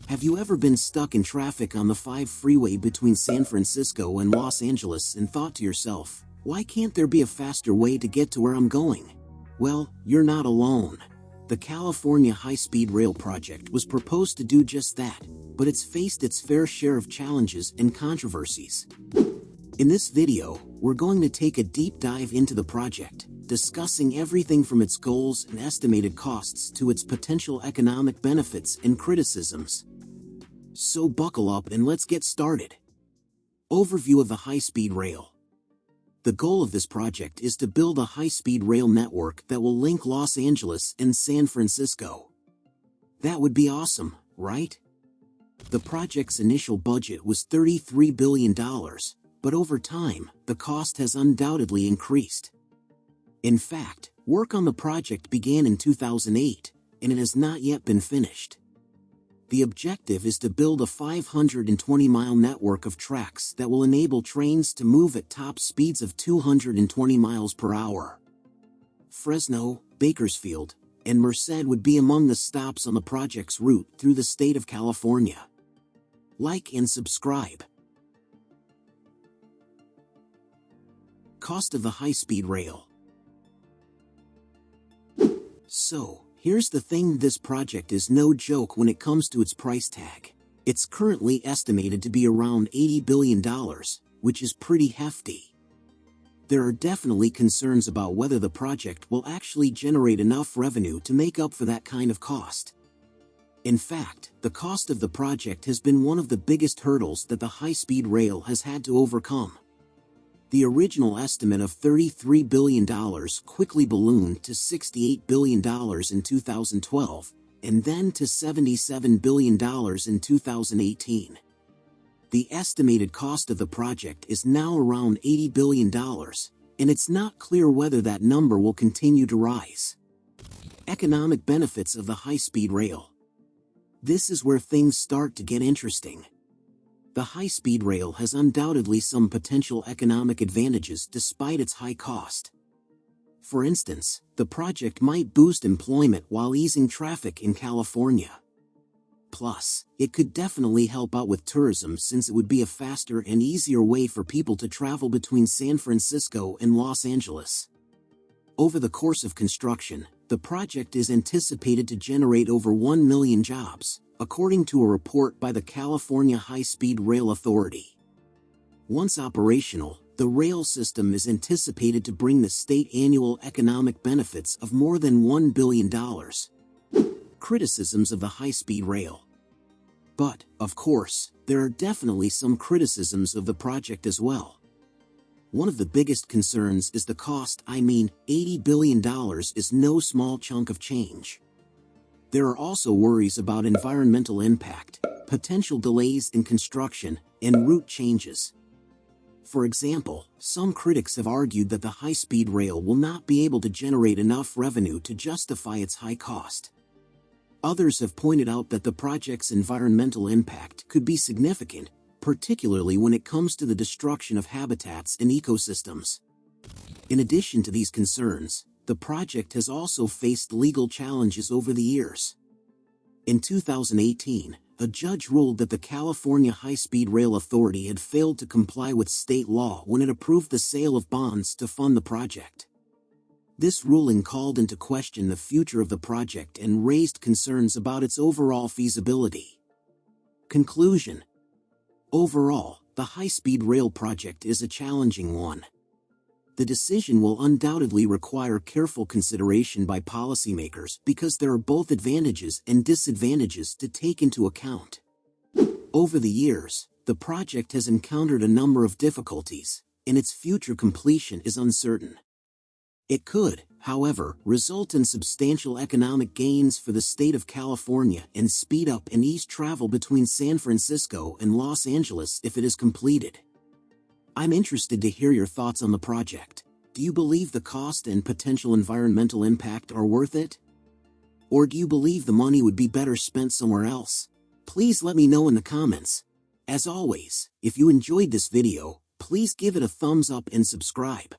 Have you ever been stuck in traffic on the 5 freeway between San Francisco and Los Angeles and thought to yourself, why can't there be a faster way to get to where I'm going? Well, you're not alone. The California High-Speed Rail project was proposed to do just that, but it's faced its fair share of challenges and controversies. In this video, we're going to take a deep dive into the project, discussing everything from its goals and estimated costs to its potential economic benefits and criticisms. So buckle up and let's get started. Overview of the high-speed rail. The goal of this project is to build a high-speed rail network that will link Los Angeles and San Francisco. That would be awesome, right? The project's initial budget was $33 billion, but over time, the cost has undoubtedly increased. In fact, work on the project began in 2008, and it has not yet been finished. The objective is to build a 520-mile network of tracks that will enable trains to move at top speeds of 220 miles per hour. Fresno, Bakersfield, and Merced would be among the stops on the project's route through the state of California. Like and subscribe. Cost of the high-speed rail. So, here's the thing, this project is no joke when it comes to its price tag. It's currently estimated to be around $80 billion, which is pretty hefty. There are definitely concerns about whether the project will actually generate enough revenue to make up for that kind of cost. In fact, the cost of the project has been one of the biggest hurdles that the high-speed rail has had to overcome. The original estimate of $33 billion quickly ballooned to $68 billion in 2012, and then to $77 billion in 2018. The estimated cost of the project is now around $80 billion, and it's not clear whether that number will continue to rise. Economic benefits of the high-speed rail. This is where things start to get interesting. The high-speed rail has undoubtedly some potential economic advantages despite its high cost. For instance, the project might boost employment while easing traffic in California. Plus, it could definitely help out with tourism since it would be a faster and easier way for people to travel between San Francisco and Los Angeles. Over the course of construction, the project is anticipated to generate over 1 million jobs, according to a report by the California High-Speed Rail Authority. Once operational, the rail system is anticipated to bring the state annual economic benefits of more than $1 billion. Criticisms of the high-speed rail. But, of course, there are definitely some criticisms of the project as well. One of the biggest concerns is the cost. $80 billion is no small chunk of change. There are also worries about environmental impact, potential delays in construction, and route changes. For example, some critics have argued that the high-speed rail will not be able to generate enough revenue to justify its high cost. Others have pointed out that the project's environmental impact could be significant, particularly when it comes to the destruction of habitats and ecosystems. In addition to these concerns, the project has also faced legal challenges over the years. In 2018, a judge ruled that the California High-Speed Rail Authority had failed to comply with state law when it approved the sale of bonds to fund the project. This ruling called into question the future of the project and raised concerns about its overall feasibility. Conclusion. Overall, the high-speed rail project is a challenging one. The decision will undoubtedly require careful consideration by policymakers because there are both advantages and disadvantages to take into account. Over the years, the project has encountered a number of difficulties, and its future completion is uncertain. It could, however, result in substantial economic gains for the state of California and speed up and ease travel between San Francisco and Los Angeles if it is completed. I'm interested to hear your thoughts on the project. Do you believe the cost and potential environmental impact are worth it? Or do you believe the money would be better spent somewhere else? Please let me know in the comments. As always, if you enjoyed this video, please give it a thumbs up and subscribe.